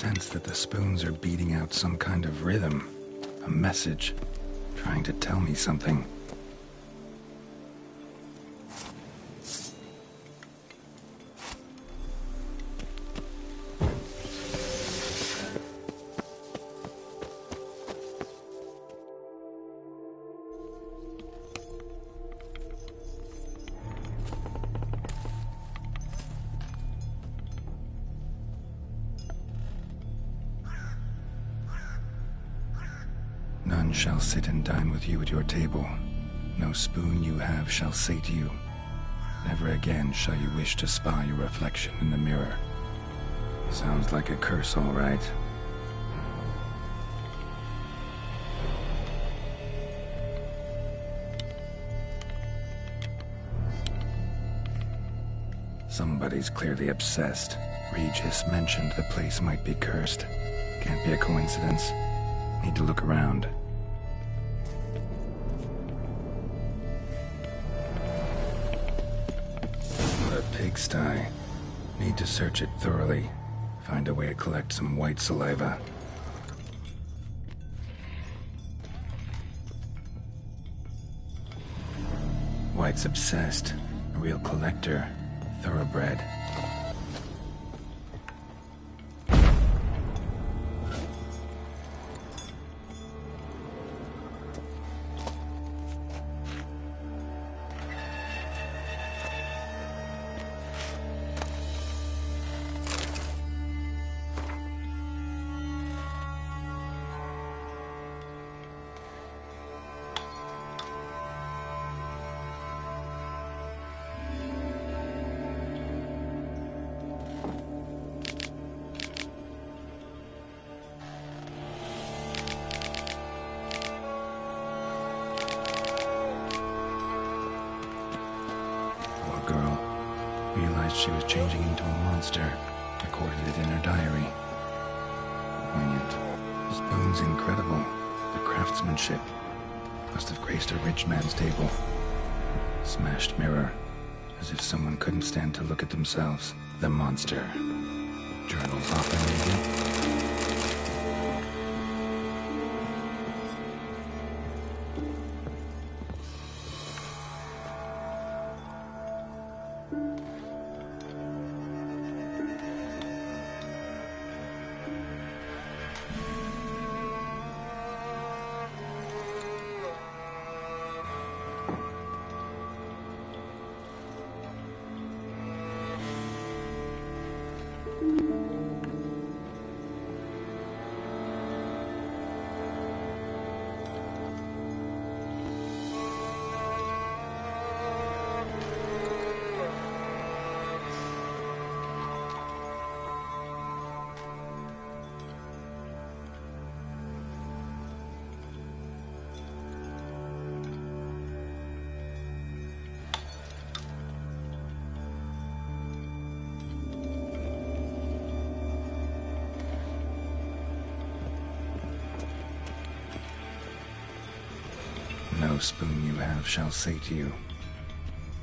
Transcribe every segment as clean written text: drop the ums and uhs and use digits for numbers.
sense that the spoons are beating out some kind of rhythm, a message, trying to tell me something. None shall sit and dine with you at your table. No spoon you have shall say to you, never again shall you wish to spy your reflection in the mirror. Sounds like a curse, all right. Somebody's clearly obsessed. Regis mentioned the place might be cursed. Can't be a coincidence. Need to look around. What a pigsty. Need to search it thoroughly. Find a way to collect some white saliva. White's obsessed. A real collector. Thoroughbred. Realized she was changing into a monster. Recorded it in her diary. Poignant. The spoon's incredible. The craftsmanship. Must have graced a rich man's table. Smashed mirror. As if someone couldn't stand to look at themselves. The monster. Journals often maybe. No spoon you have shall say to you.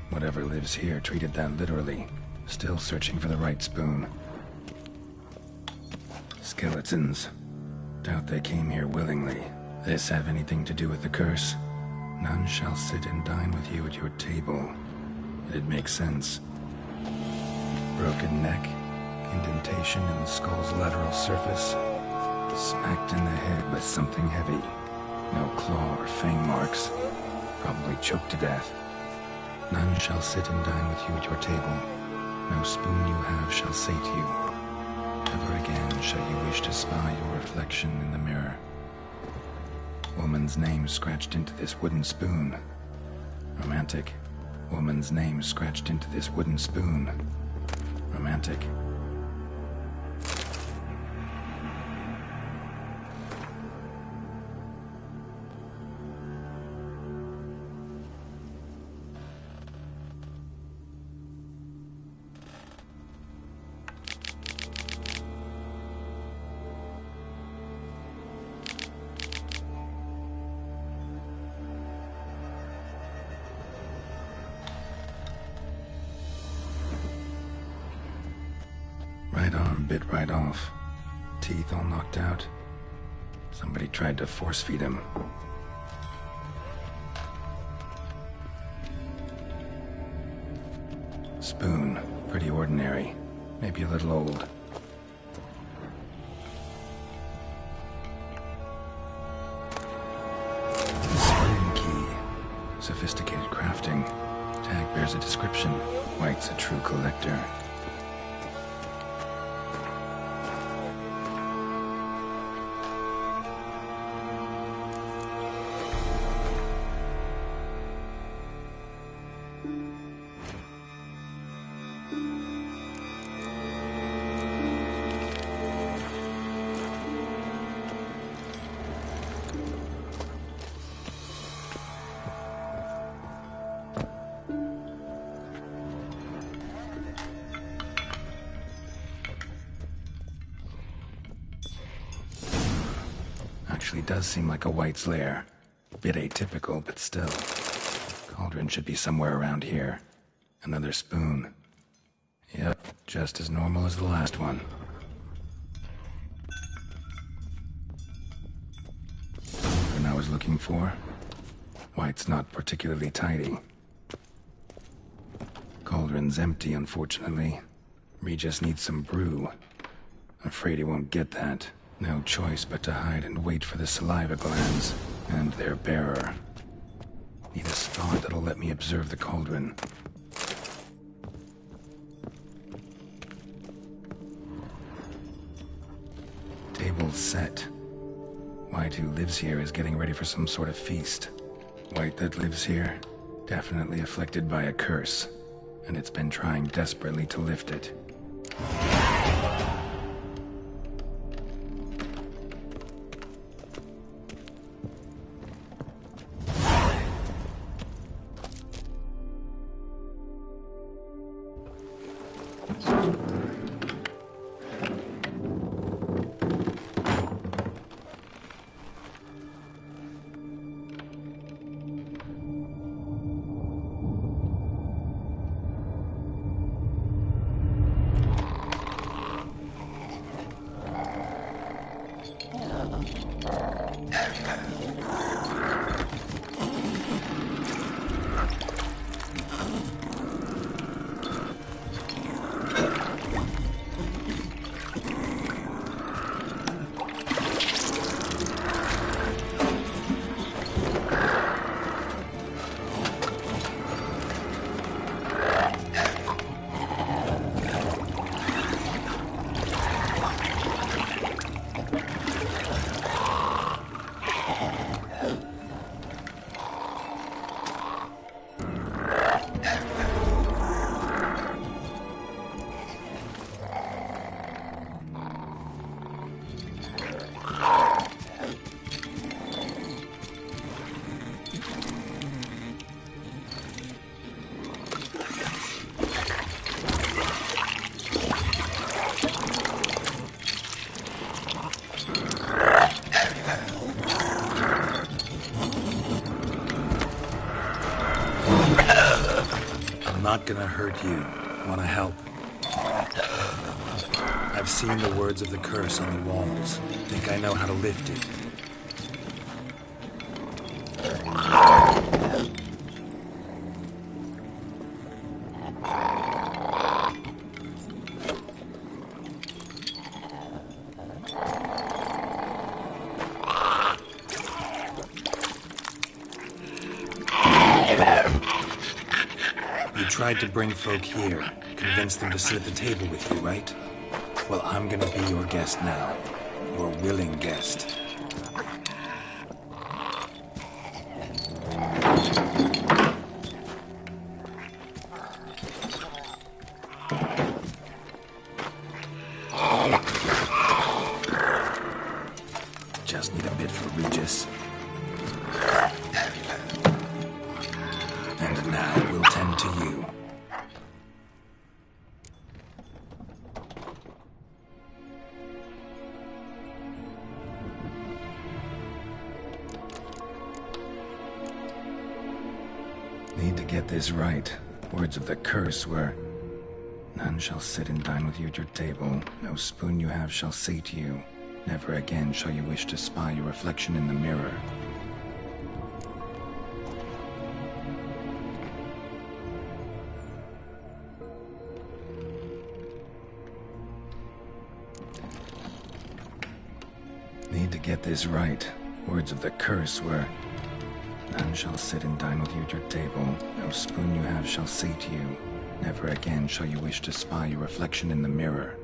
Whatever lives here treated that literally. Still searching for the right spoon. Skeletons. Doubt they came here willingly. This have anything to do with the curse? None shall sit and dine with you at your table. It'd make sense. Broken neck. Indentation in the skull's lateral surface. Smacked in the head with something heavy. No claw or fang marks. Probably choked to death. None shall sit and dine with you at your table. No spoon you have shall say to you, never again shall you wish to spy your reflection in the mirror. Woman's name scratched into this wooden spoon. Romantic. Woman's name scratched into this wooden spoon. Romantic. Right arm bit right off. Teeth all knocked out. Somebody tried to force feed him. Spoon. Pretty ordinary. Maybe a little old. Spoon key. Sophisticated crafting. Tag bears a description. White's a true collector. Actually does seem like a White's lair. Bit atypical, but still. Cauldron should be somewhere around here. Another spoon. Yep, just as normal as the last one. Cauldron I was looking for. White's not particularly tidy. Cauldron's empty, unfortunately. Regis needs some brew. Afraid he won't get that. No choice but to hide and wait for the saliva glands and their bearer. Need a spot that'll let me observe the cauldron. Table's set. White, who lives here, is getting ready for some sort of feast. White that lives here, definitely afflicted by a curse, and it's been trying desperately to lift it. Not gonna hurt you. Wanna help? I've seen the words of the curse on the walls. Think I know how to lift it. Tried to bring folk here, convince them to sit at the table with you, right? Well, I'm gonna be your guest now. Your willing guest. Just need a bit for Regis. And now we'll tend to you. Need to get this right. Words of the curse were, "None shall sit and dine with you at your table. No spoon you have shall sate you. Never again shall you wish to spy your reflection in the mirror. Need to get this right. Words of the curse were, "None shall sit and dine with you at your table. No spoon you have shall sate you. Never again shall you wish to spy your reflection in the mirror."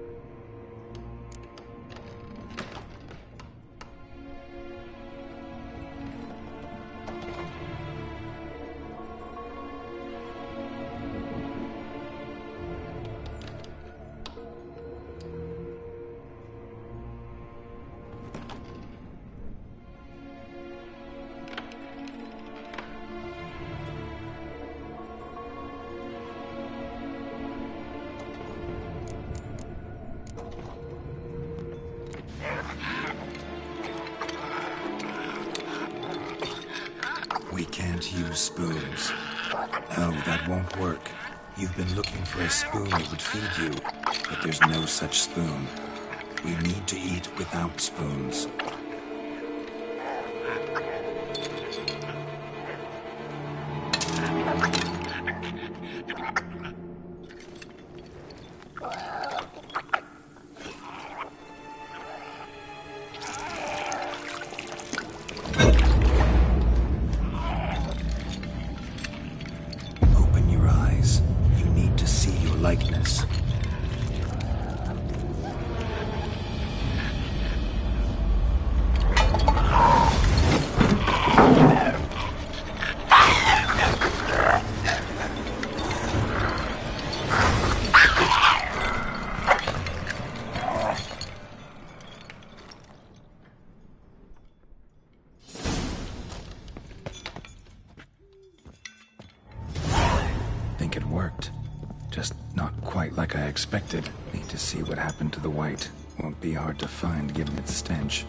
We can't use spoons. No, that won't work. You've been looking for a spoon that would feed you, but there's no such spoon. We need to eat without spoons. Likeness. Think it worked. Just not quite like I expected. Need to see what happened to the white. Won't be hard to find given its stench.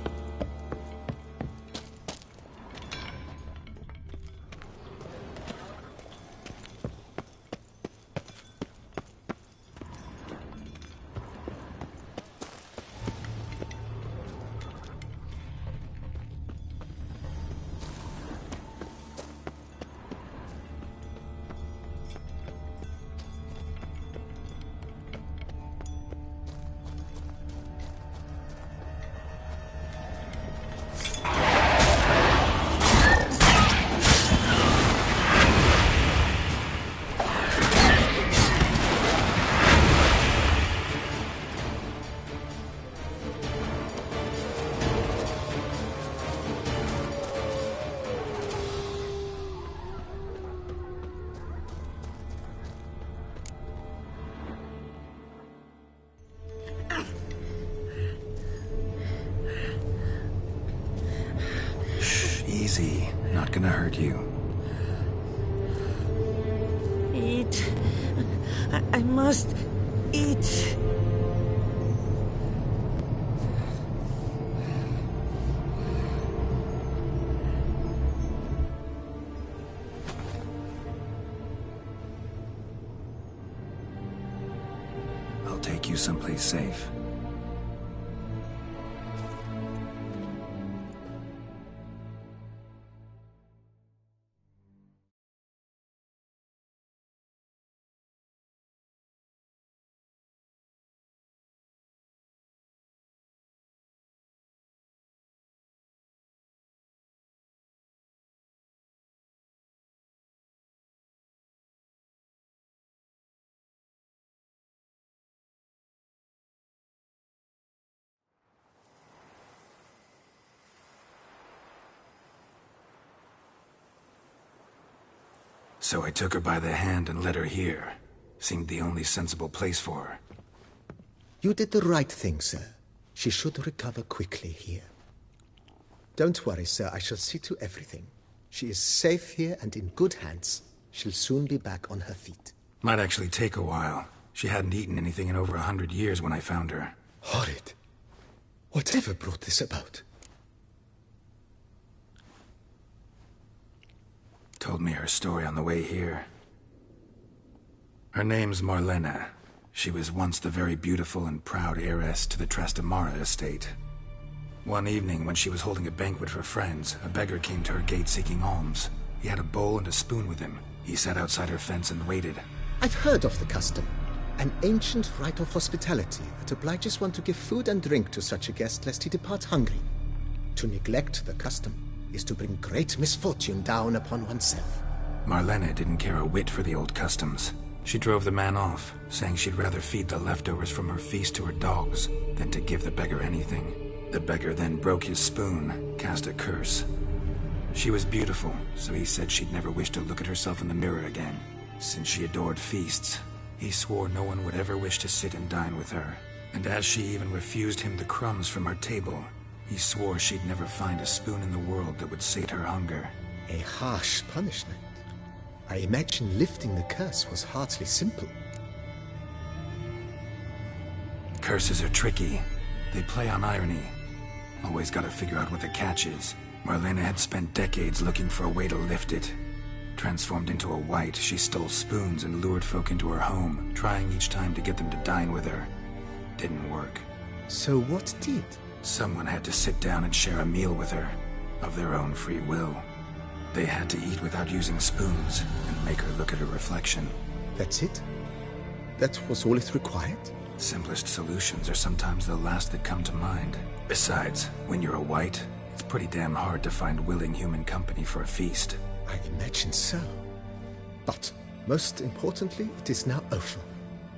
Easy. Not gonna hurt you. Eat. I must eat. I'll take you someplace safe. So I took her by the hand and led her here. Seemed the only sensible place for her. You did the right thing, sir. She should recover quickly here. Don't worry, sir. I shall see to everything. She is safe here and in good hands. She'll soon be back on her feet. Might actually take a while. She hadn't eaten anything in over 100 years when I found her. Horrid. Whatever brought this about? Told me her story on the way here. Her name's Marlena. She was once the very beautiful and proud heiress to the Trastamara estate. One evening, when she was holding a banquet for friends, a beggar came to her gate seeking alms. He had a bowl and a spoon with him. He sat outside her fence and waited. I've heard of the custom. An ancient rite of hospitality that obliges one to give food and drink to such a guest lest he depart hungry. To neglect the custom is to bring great misfortune down upon oneself. Marlene didn't care a whit for the old customs. She drove the man off, saying she'd rather feed the leftovers from her feast to her dogs than to give the beggar anything. The beggar then broke his spoon, cast a curse. She was beautiful, so he said she'd never wish to look at herself in the mirror again. Since she adored feasts, he swore no one would ever wish to sit and dine with her. And as she even refused him the crumbs from her table, he swore she'd never find a spoon in the world that would sate her hunger. A harsh punishment. I imagine lifting the curse was hardly simple. Curses are tricky. They play on irony. Always gotta figure out what the catch is. Marlene had spent decades looking for a way to lift it. Transformed into a wight, she stole spoons and lured folk into her home, trying each time to get them to dine with her. Didn't work. So what did? Someone had to sit down and share a meal with her, of their own free will. They had to eat without using spoons, and make her look at her reflection. That's it? That was all it required? Simplest solutions are sometimes the last that come to mind. Besides, when you're a wight, it's pretty damn hard to find willing human company for a feast. I imagine so. But, most importantly, it is now over.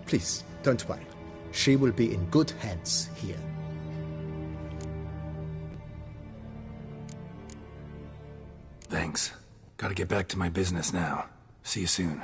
Please, don't worry. She will be in good hands here. Thanks. Gotta get back to my business now. See you soon.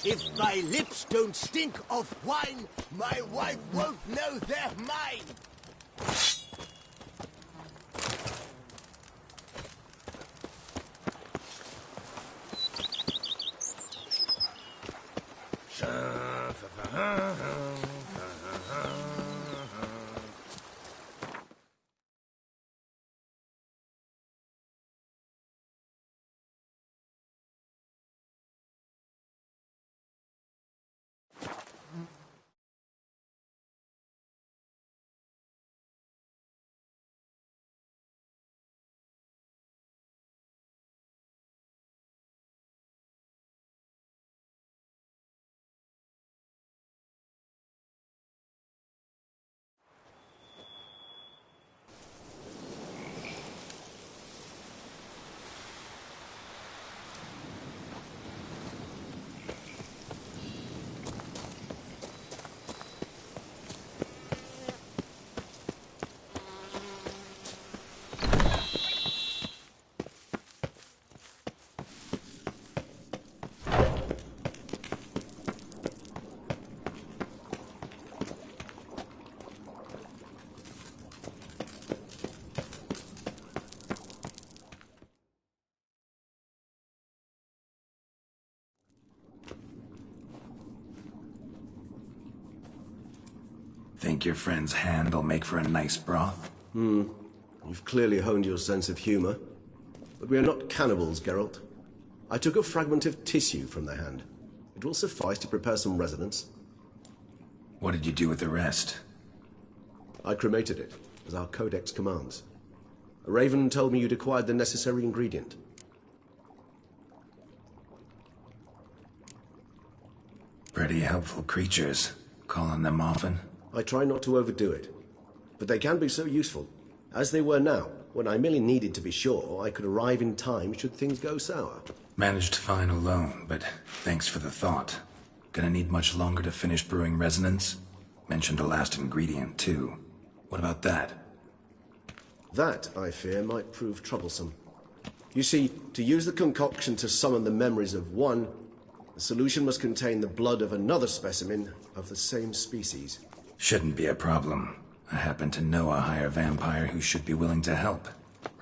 If my lips don't stink of wine, my wife won't know they're mine. Think your friend's hand will make for a nice broth? You've clearly honed your sense of humor. But we are not cannibals, Geralt. I took a fragment of tissue from the hand. It will suffice to prepare some resonance. What did you do with the rest? I cremated it, as our codex commands. A raven told me you'd acquired the necessary ingredient. Pretty helpful creatures. Call on them often? I try not to overdo it. But they can be so useful. As they were now, when I merely needed to be sure I could arrive in time should things go sour. Managed fine alone, but thanks for the thought. Gonna need much longer to finish brewing resonance? Mentioned a last ingredient, too. What about that? That, I fear, might prove troublesome. You see, to use the concoction to summon the memories of one, the solution must contain the blood of another specimen of the same species. Shouldn't be a problem. I happen to know a higher vampire who should be willing to help.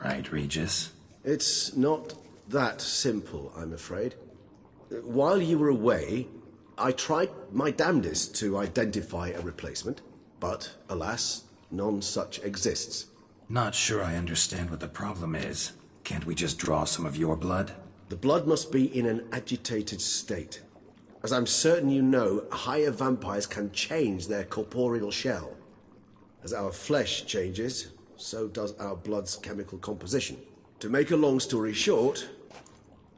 Right, Regis? It's not that simple, I'm afraid. While you were away, I tried my damnedest to identify a replacement, but alas, none such exists. Not sure I understand what the problem is. Can't we just draw some of your blood? The blood must be in an agitated state. As I'm certain you know, higher vampires can change their corporeal shell. As our flesh changes, so does our blood's chemical composition. To make a long story short,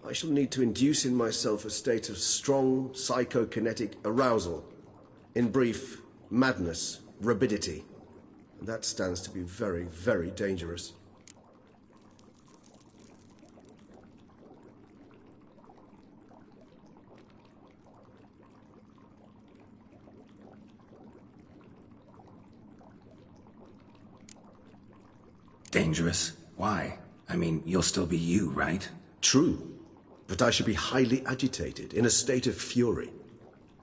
I shall need to induce in myself a state of strong psychokinetic arousal. In brief, madness, rabidity. And that stands to be very, very dangerous. Dangerous? Why? I mean, you'll still be you, right? True, but I should be highly agitated, in a state of fury.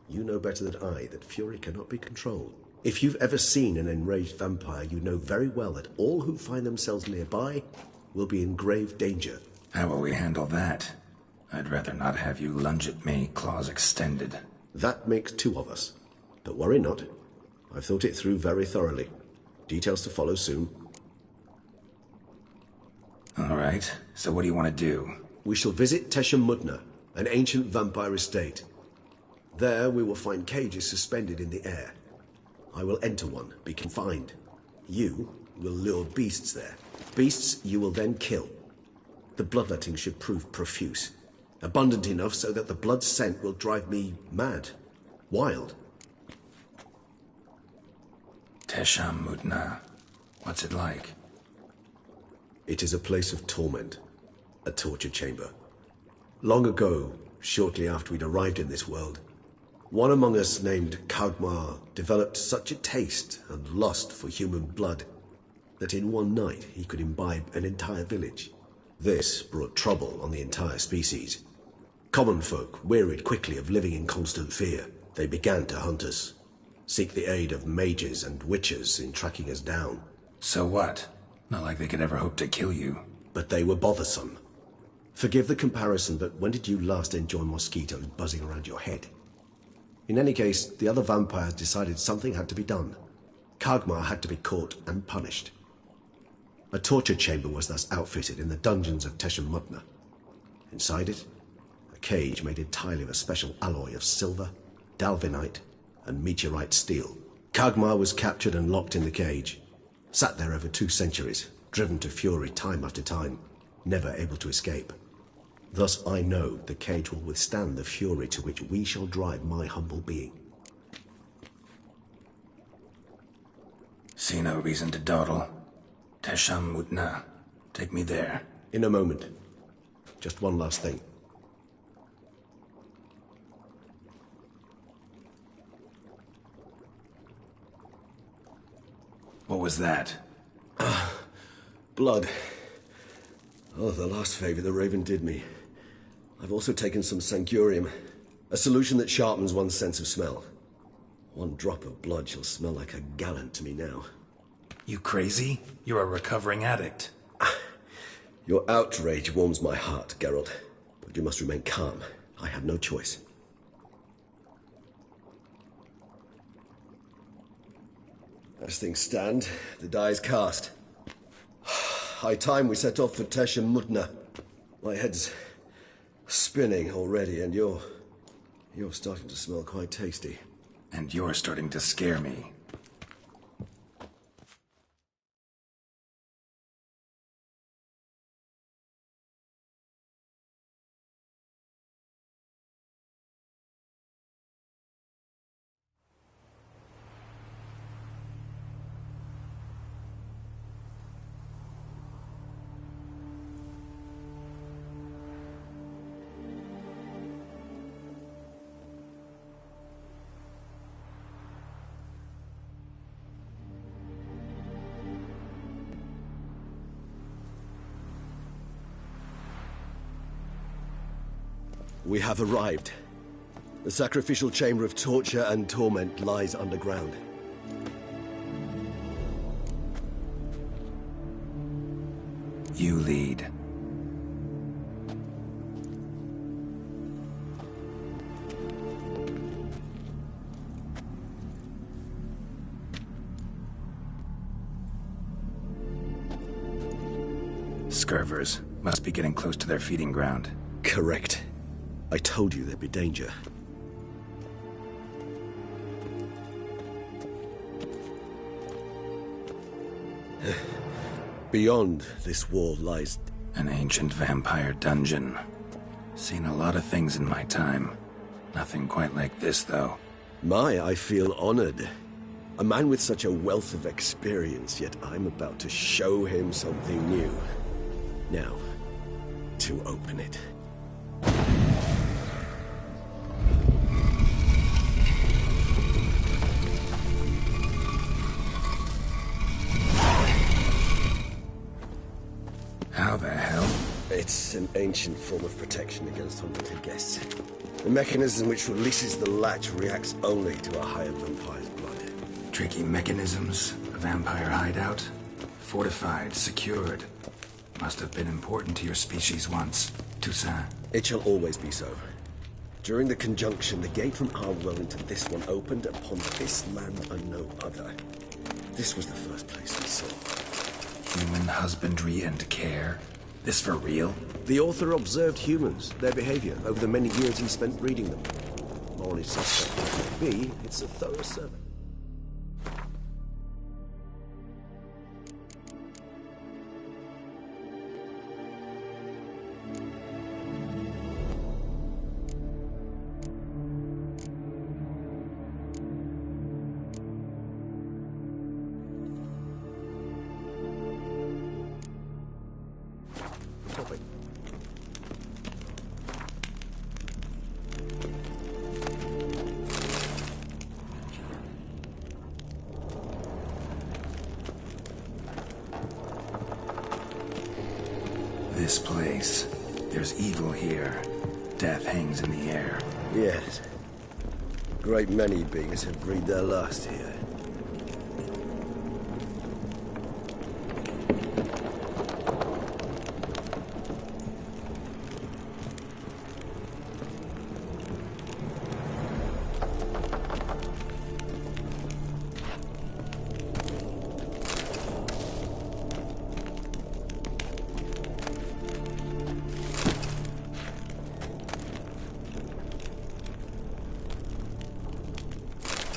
You know better than I that fury cannot be controlled. If you've ever seen an enraged vampire, you know very well that all who find themselves nearby will be in grave danger. How will we handle that? I'd rather not have you lunge at me, claws extended. That makes two of us. But worry not. I've thought it through very thoroughly. Details to follow soon. All right, so what do you want to do? We shall visit Teshem Mudna, an ancient vampire estate. There we will find cages suspended in the air. I will enter one, be confined. You will lure beasts there. Beasts you will then kill. The bloodletting should prove profuse. Abundant enough so that the blood scent will drive me mad. Wild. Teshem Mudna. What's it like? It is a place of torment. A torture chamber. Long ago, shortly after we'd arrived in this world, one among us named Kagmar developed such a taste and lust for human blood that in one night he could imbibe an entire village. This brought trouble on the entire species. Common folk wearied quickly of living in constant fear. They began to hunt us, seek the aid of mages and witches in tracking us down. So what? Not like they could ever hope to kill you. But they were bothersome. Forgive the comparison, but when did you last enjoy mosquitoes buzzing around your head? In any case, the other vampires decided something had to be done. Kagmar had to be caught and punished. A torture chamber was thus outfitted in the dungeons of Teshem Mudna. Inside it, a cage made entirely of a special alloy of silver, dalvinite, and meteorite steel. Kagmar was captured and locked in the cage. Sat there over 2 centuries, driven to fury time after time, never able to escape. Thus I know the cage will withstand the fury to which we shall drive my humble being. See no reason to dawdle. Teshem Mudna. Take me there. In a moment. Just one last thing. What was that? Blood. Oh, the last favor the Raven did me. I've also taken some Sangurium, a solution that sharpens one's sense of smell. One drop of blood shall smell like a gallon to me now. You crazy? You're a recovering addict. Your outrage warms my heart, Geralt. But you must remain calm. I have no choice. As things stand, the die is cast. High time we set off for Tesha Mutna. My head's spinning already, and you're starting to smell quite tasty. And you're starting to scare me. We have arrived. The sacrificial chamber of torture and torment lies underground. You lead. Scurvers must be getting close to their feeding ground. Correct. I told you there'd be danger. Beyond this wall lies... An ancient vampire dungeon. Seen a lot of things in my time. Nothing quite like this, though. I feel honored. A man with such a wealth of experience, yet I'm about to show him something new. Now, to open it. How the hell? It's an ancient form of protection against unwanted guests. The mechanism which releases the latch reacts only to a hired vampire's blood. Tricky mechanisms, a vampire hideout. Fortified, secured. Must have been important to your species once, Toussaint. It shall always be so. During the conjunction, the gate from our world into this one opened upon this land and no other. This was the first place we saw. Human husbandry and care? This for real? The author observed humans, their behavior, over the many years he spent reading them. Morally suspect it may be, it's a thorough survey. This place. There's evil here. Death hangs in the air. Yes. A great many beings have breathed their last here.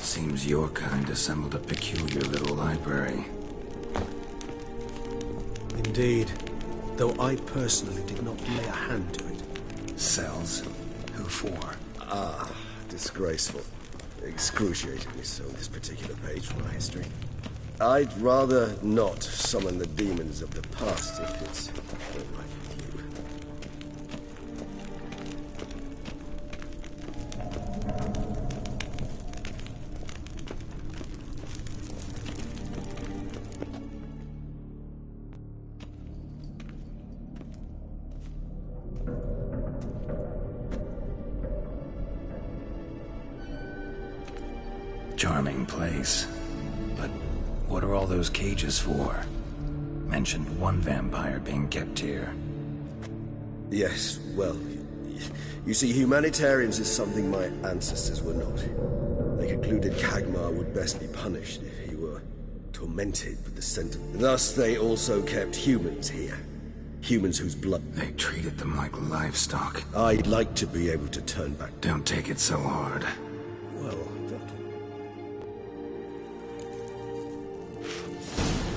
Seems your kind assembled a peculiar little library. Indeed. Though I personally did not lay a hand to it. Cells? Who for? Disgraceful. Excruciatingly so, this particular page from my history. I'd rather not summon the demons of the past if it's all right with you. Charming place. But what are all those cages for? Mentioned one vampire being kept here. Yes, well, you see, humanitarians is something my ancestors were not. They concluded Kagmar would best be punished if he were tormented with the scent of... Thus they also kept humans here. Humans whose blood... They treated them like livestock. I'd like to be able to turn back... Don't take it so hard. Well,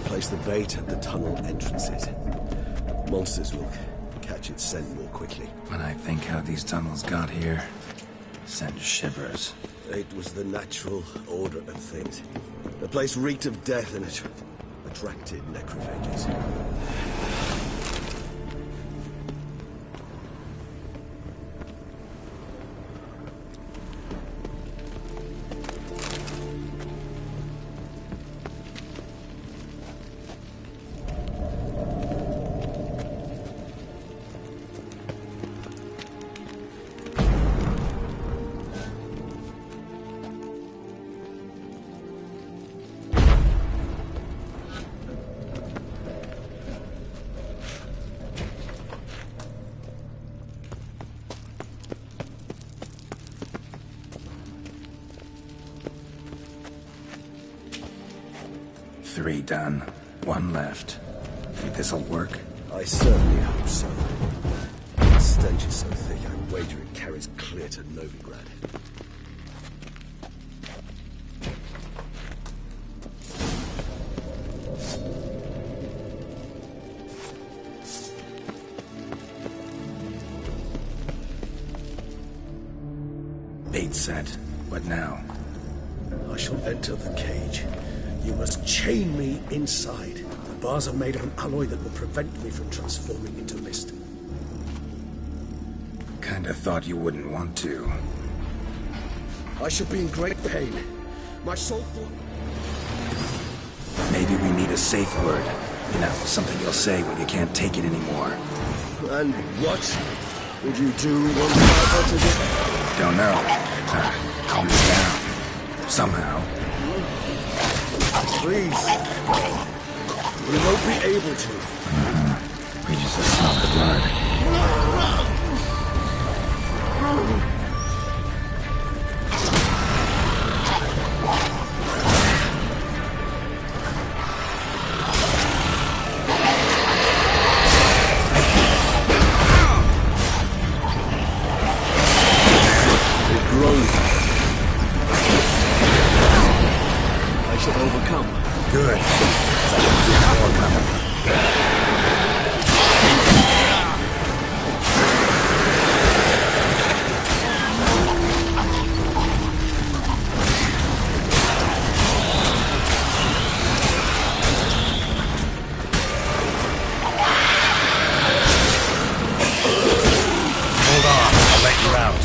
place the bait at the tunnel entrances. Monsters will catch its scent more quickly. When I think how these tunnels got here, send shivers. It was the natural order of things. The place reeked of death and it attracted necrophages. Three done. One left. Think this'll work? I certainly hope so. The stench is so thick, I wager it carries clear to Novigrad. Bait set. What now? I shall enter the cage. You must chain me inside. The bars are made of an alloy that will prevent me from transforming into mist. Kinda thought you wouldn't want to. I shall be in great pain. My soul thought... Maybe we need a safe word. You know, something you'll say when you can't take it anymore. And what would you do once I uttered it? Don't know. Calm me down. Somehow. Please. You won't be able to. We just smell the blood. It grows. I shall overcome. Good. More coming. Hold on, I'll let you out.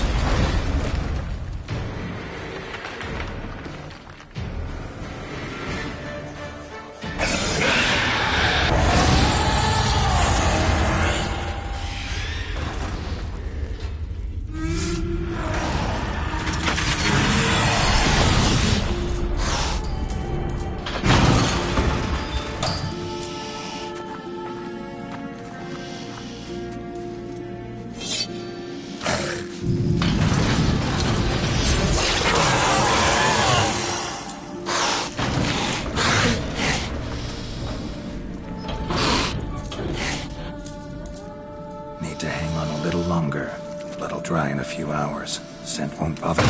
Need to hang on a little longer. Blood'll dry in a few hours. Scent won't bother me.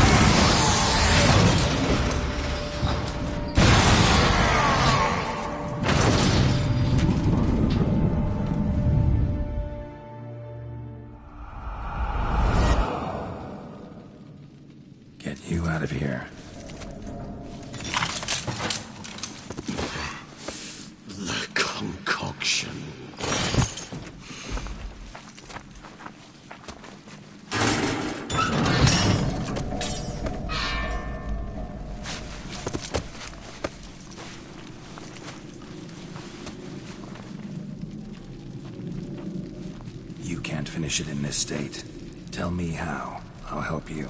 Get you out of here. The concoction. You can't finish it in this state. Tell me how. I'll help you.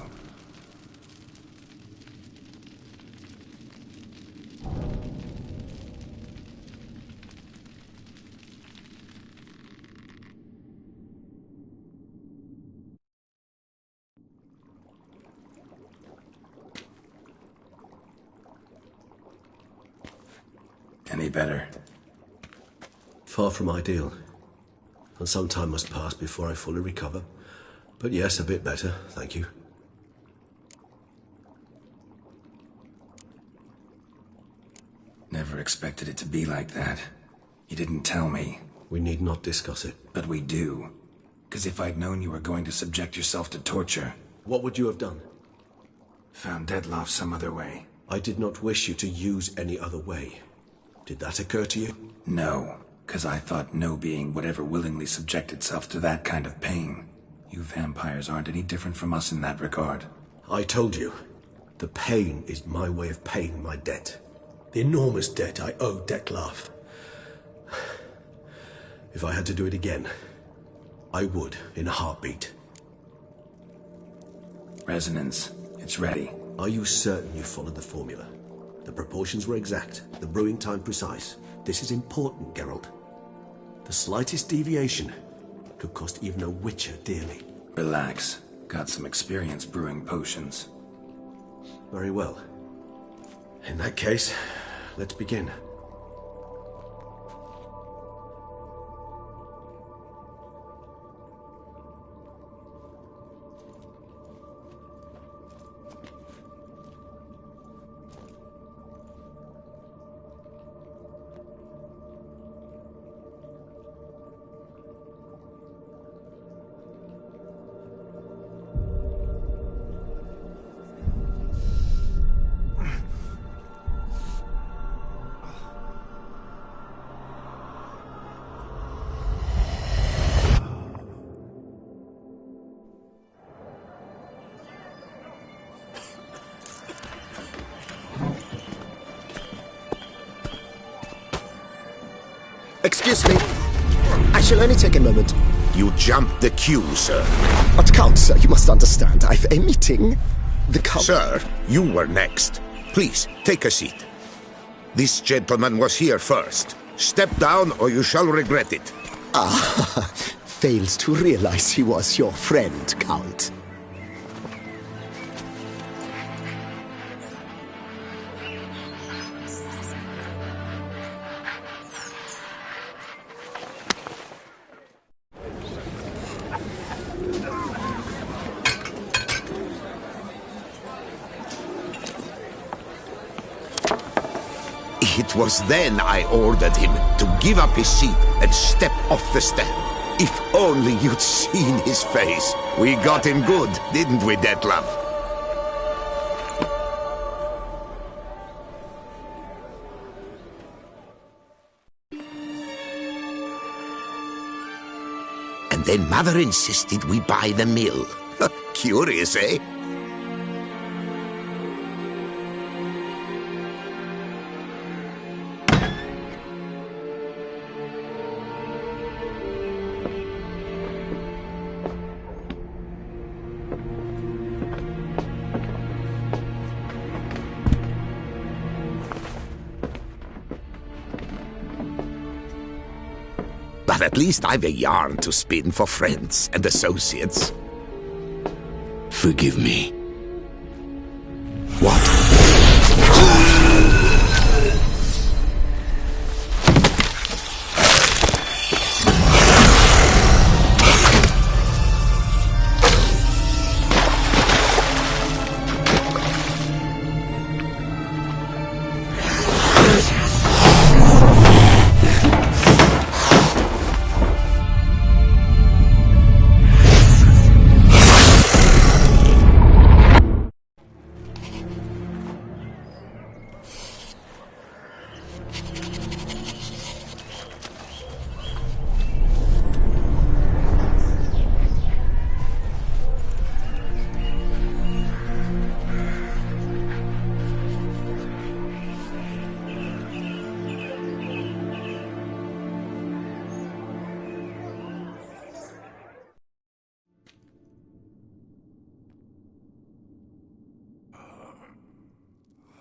Any better? Far from ideal. And some time must pass before I fully recover. But yes, a bit better, thank you. Never expected it to be like that. You didn't tell me. We need not discuss it. But we do. Because if I'd known you were going to subject yourself to torture... What would you have done? Found Dettlaff some other way. I did not wish you to use any other way. Did that occur to you? No, because I thought no being would ever willingly subject itself to that kind of pain. You vampires aren't any different from us in that regard. I told you. The pain is my way of paying my debt. The enormous debt I owe Dettlaff. If I had to do it again, I would, in a heartbeat. Resonance. It's ready. Are you certain you followed the formula? The proportions were exact, the brewing time precise. This is important, Geralt. The slightest deviation could cost even a witcher dearly. Relax. Got some experience brewing potions. Very well. In that case, let's begin. Excuse me. I shall only take a moment. You jumped the queue, sir. But Count, sir, you must understand. I've a meeting. The Count... Sir, you were next. Please, take a seat. This gentleman was here first. Step down or you shall regret it. Ah, fails to realize he was your friend, Count. It was then I ordered him to give up his seat and step off the stand. If only you'd seen his face. We got him good, didn't we, Dettlaff? And then Mother insisted we buy the mill. Curious, eh? But at least I've a yarn to spin for friends and associates. Forgive me. What?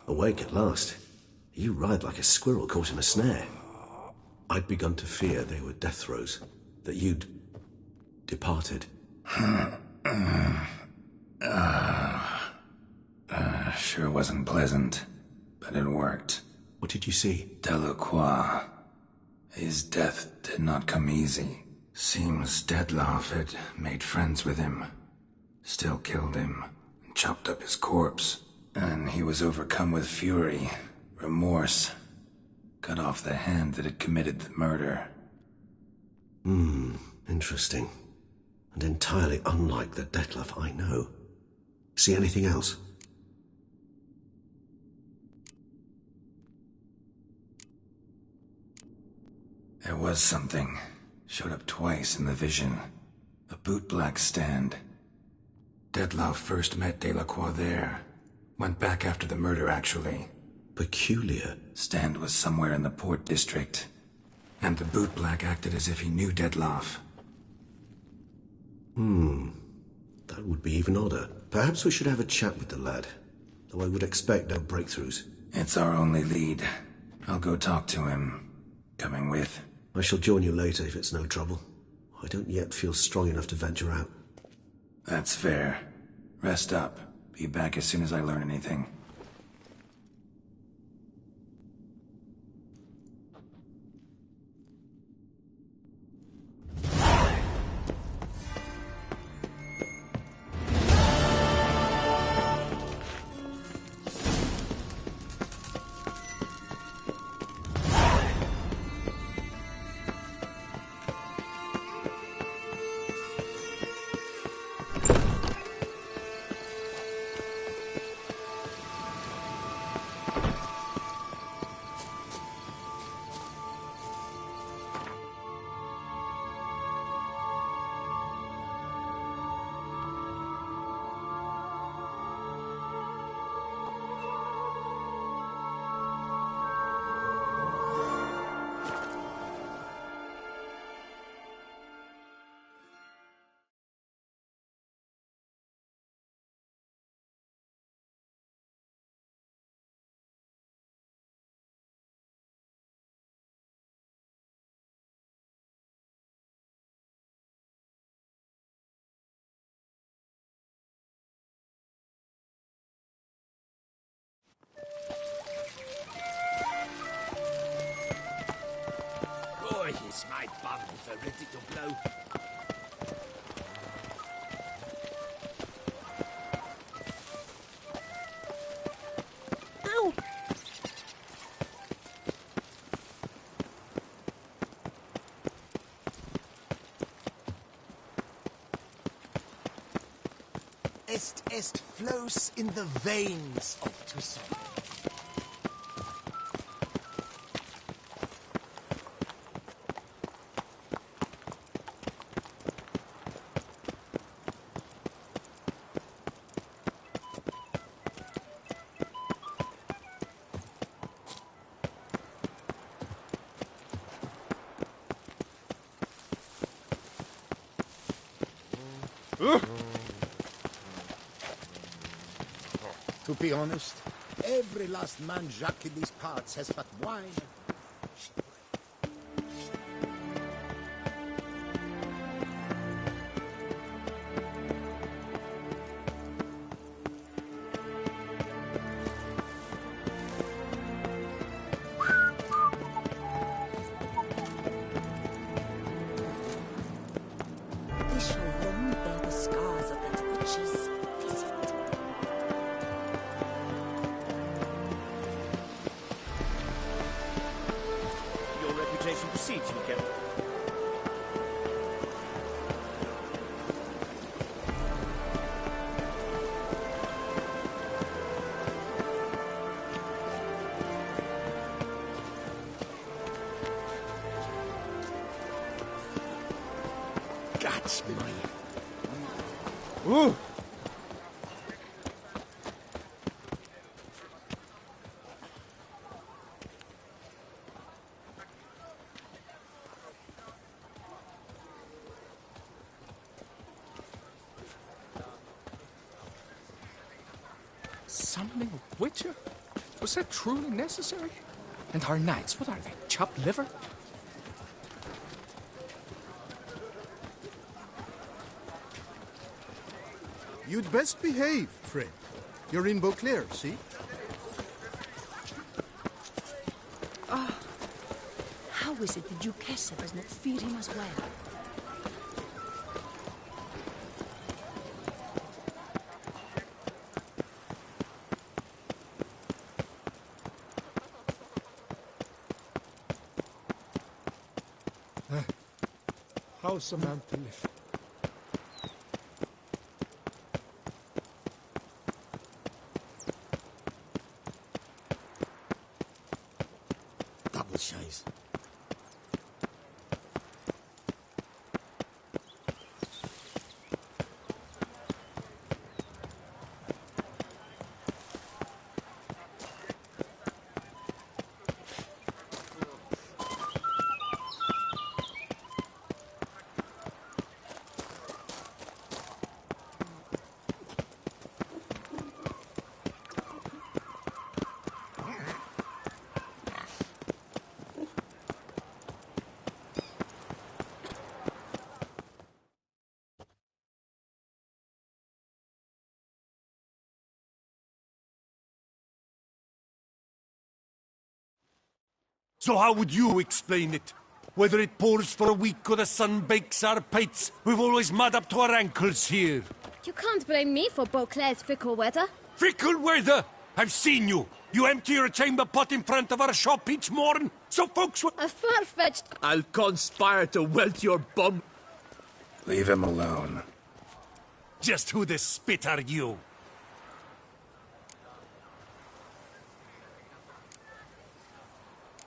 Awake at last. You ride like a squirrel caught in a snare. I'd begun to fear they were death throes, that you'd departed. Sure wasn't pleasant, but it worked. What did you see? Delacroix. His death did not come easy. Seems Dettlaff had made friends with him. Still killed him. And chopped up his corpse. And he was overcome with fury. Remorse. Cut off the hand that had committed the murder. Interesting. And entirely unlike the Dettlaff I know. See anything else? There was something. Showed up twice in the vision. A bootblack stand. Dettlaff first met Delacroix there. Went back after the murder, actually. Peculiar. Stand was somewhere in the Port District. And the bootblack acted as if he knew Dettlaff. That would be even odder. Perhaps we should have a chat with the lad. Though I would expect no breakthroughs. It's our only lead. I'll go talk to him. Coming with? I shall join you later if it's no trouble. I don't yet feel strong enough to venture out. That's fair. Rest up. Be back as soon as I learn anything. Boy, is my bundles are ready to blow. Ow! Est flows in the veins of Tucson. To be honest, every last man Jacques in these parts has but wine. They shall long bear the scars of that witch's visit. Your reputation precedes you, Captain. God's mine. Ooh! Summoning a witcher? Was that truly necessary? And our knights, what are they, chopped liver? You'd best behave, friend. You're in Beauclair, see? is it the Duchessa does not feed him as well? How's a man to live? Double shies. So how would you explain it? Whether it pours for a week or the sun bakes our pates, we've always mud up to our ankles here. You can't blame me for Beauclair's fickle weather. Fickle weather? I've seen you. You empty your chamber pot in front of our shop each morn, so folks will— A far-fetched— I'll conspire to welt your bum. Leave him alone. Just who the spit are you?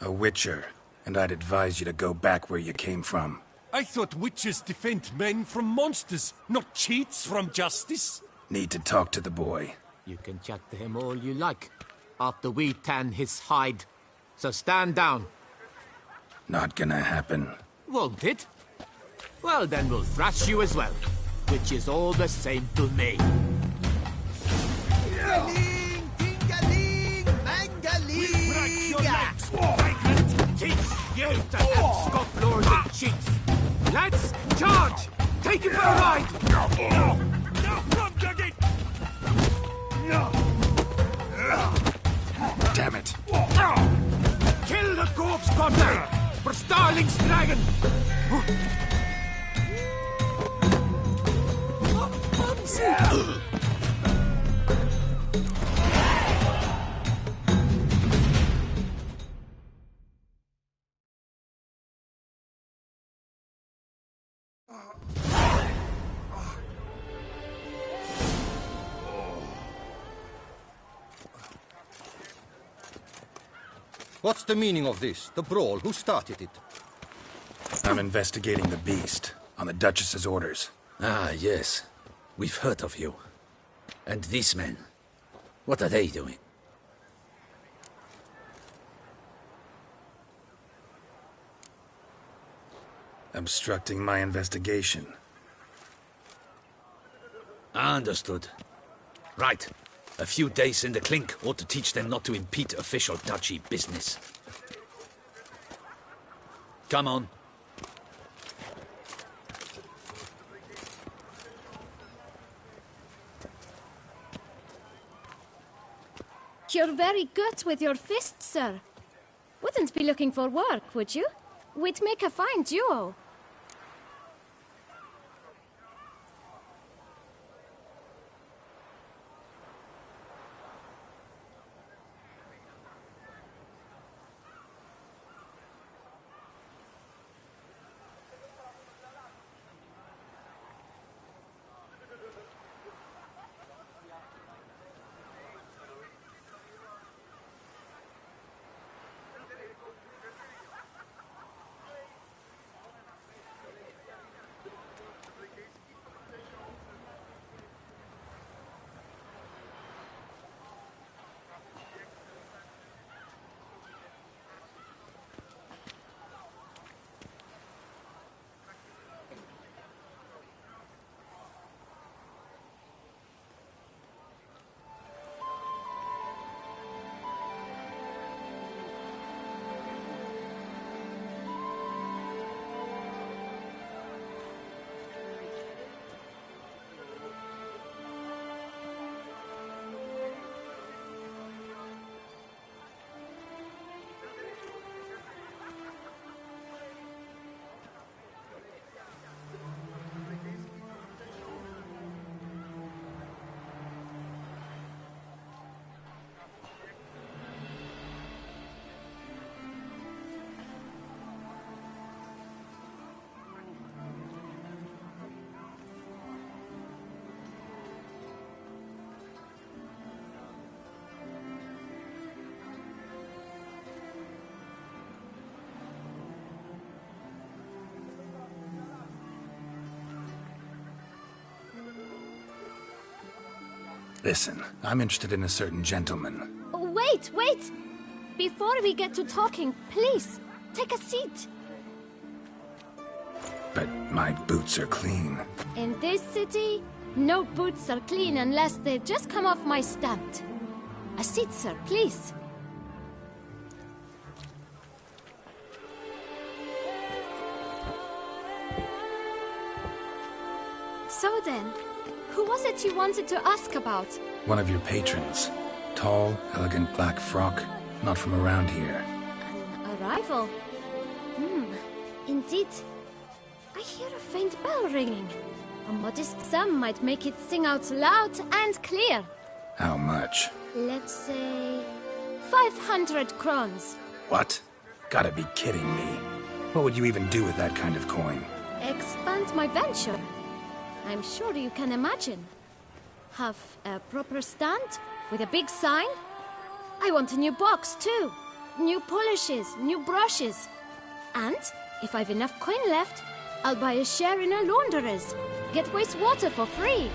A witcher, and I'd advise you to go back where you came from. I thought witches defend men from monsters, not cheats from justice. Need to talk to the boy. You can chat to him all you like, after we tan his hide. So stand down. Not gonna happen. Won't it? Well, then we'll thrash you as well, which is all the same to me. Ding-a-ling, ding-a-ling, mangaling! Break your legs! Teach you to have scofflors and cheats. Lads, charge! Take him for a ride! No, come to it! Damn it. Kill the corpse godlike for Starling's dragon! What's the meaning of this? The brawl? Who started it? I'm investigating the beast, on the Duchess's orders. Ah, yes. We've heard of you. And these men, what are they doing? Obstructing my investigation. Understood. Right. A few days in the clink ought to teach them not to impede official duchy business. Come on. You're very good with your fists, sir. Wouldn't be looking for work, would you? We'd make a fine duo. Listen, I'm interested in a certain gentleman. Wait, wait! Before we get to talking, please, take a seat. But my boots are clean. In this city, no boots are clean unless they just come off my stand. A seat, sir, please. So then, who was it you wanted to ask about? One of your patrons. Tall, elegant black frock. Not from around here. An arrival? Indeed. I hear a faint bell ringing. A modest sum might make it sing out loud and clear. How much? Let's say 500 crowns. What? Gotta be kidding me. What would you even do with that kind of coin? Expand my venture. I'm sure you can imagine. Have a proper stand with a big sign. I want a new box too. New polishes, new brushes. And if I've enough coin left, I'll buy a share in a launderer's. Get wastewater for free.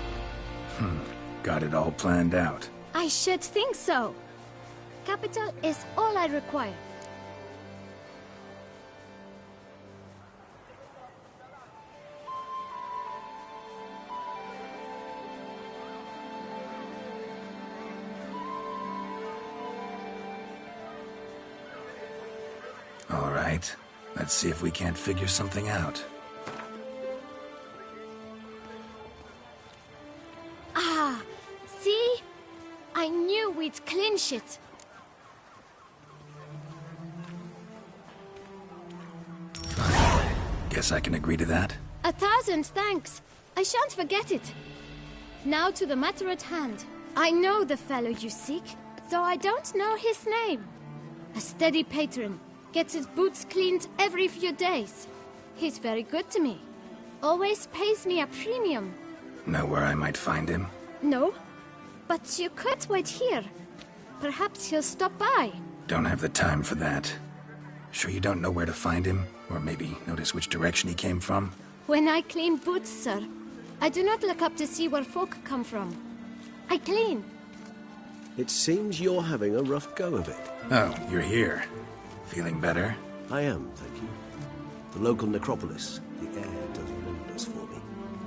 Got it all planned out. I should think so. Capital is all I require. All right. Let's see if we can't figure something out. Ah, see? I knew we'd clinch it. Guess I can agree to that. 1,000 thanks. I shan't forget it. Now to the matter at hand. I know the fellow you seek, though I don't know his name. A steady patron. Gets his boots cleaned every few days. He's very good to me. Always pays me a premium. Know where I might find him? No, but you could wait here. Perhaps he'll stop by. Don't have the time for that. Sure you don't know where to find him? Or maybe notice which direction he came from? When I clean boots, sir, I do not look up to see where folk come from. I clean. It seems you're having a rough go of it. Oh, you're here. Feeling better? I am, thank you. The local necropolis. The air does wonders for me.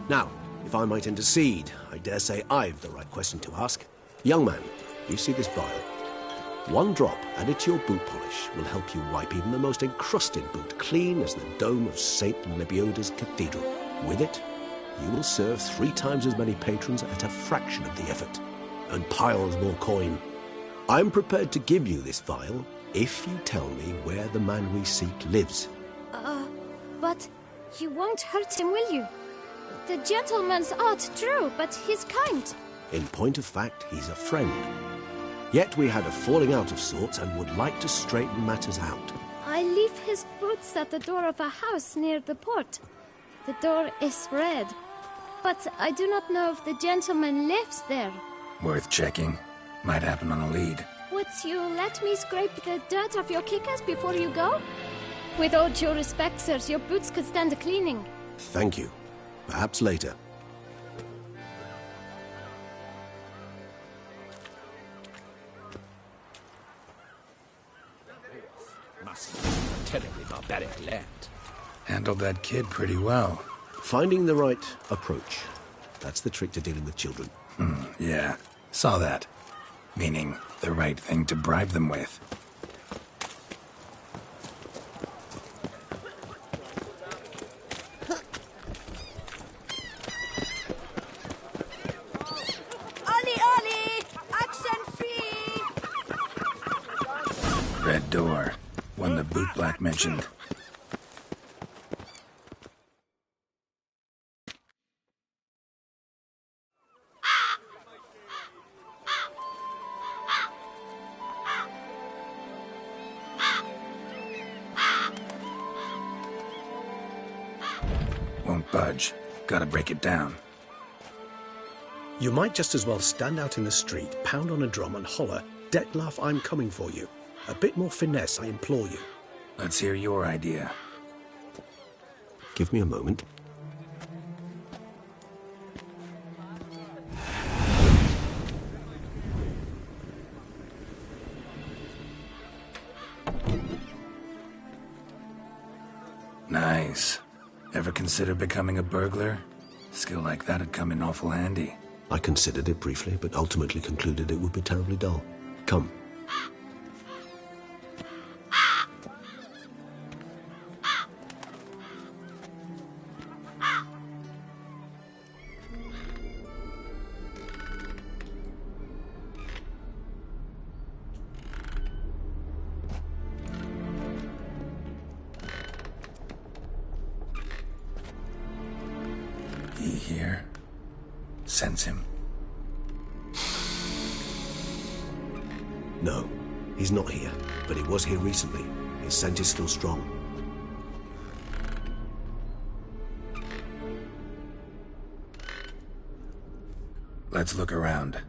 Now, if I might intercede, I dare say I've the right question to ask. Young man, you see this vial? One drop added to your boot polish will help you wipe even the most encrusted boot clean as the dome of St. Lebioda's cathedral. With it, you will serve 3 times as many patrons at a fraction of the effort, and piles more coin. I'm prepared to give you this vial if you tell me where the man we seek lives. But you won't hurt him, will you? The gentleman's art, true, but he's kind. In point of fact, he's a friend. Yet we had a falling out of sorts and would like to straighten matters out. I leave his boots at the door of a house near the port. The door is red, but I do not know if the gentleman lives there. Worth checking. Might happen on a lead. Would you let me scrape the dirt off your kickers before you go? With all due respect, sirs, your boots could stand a cleaning. Thank you. Perhaps later. Must be a terribly barbaric land. Handled that kid pretty well. Finding the right approach. That's the trick to dealing with children. Yeah. Saw that. Meaning, the right thing to bribe them with. Ollie, Ollie! Accent free! Red door. One the boot black mentioned. Won't budge. Gotta break it down. You might just as well stand out in the street, pound on a drum and holler, "Dettlaff, I'm coming for you." A bit more finesse, I implore you. Let's hear your idea. Give me a moment. Nice. Ever consider becoming a burglar? Skill like that'd come in awful handy. I considered it briefly, but ultimately concluded it would be terribly dull. Come. He here? Sense him. No, he's not here, but he was here recently. His scent is still strong. Let's look around.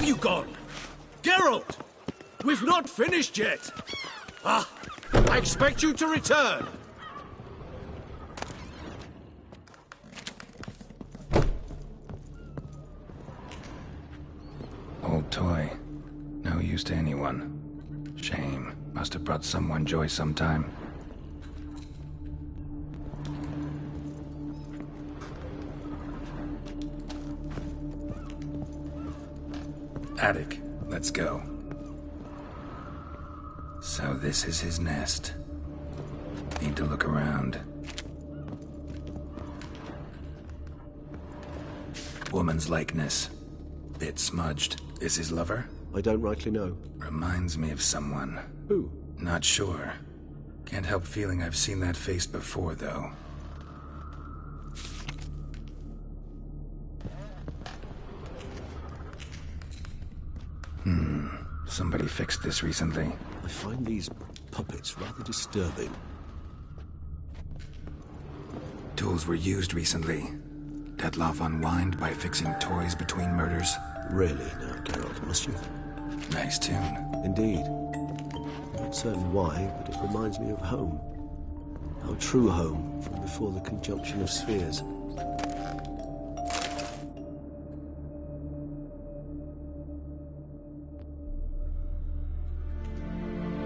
you gone? Geralt! We've not finished yet! Ah, I expect you to return! Old toy. No use to anyone. Shame. Must have brought someone joy sometime. Attic. Let's go. So this is his nest. Need to look around. Woman's likeness. Bit smudged. Is his lover? I don't rightly know. Reminds me of someone. Who? Not sure. Can't help feeling I've seen that face before, though. Somebody fixed this recently. I find these puppets rather disturbing. Tools were used recently. Detloff unwind by fixing toys between murders. Really now, Geralt, must you? Nice tune. Indeed. Not certain why, but it reminds me of home. Our true home from before the conjunction of spheres.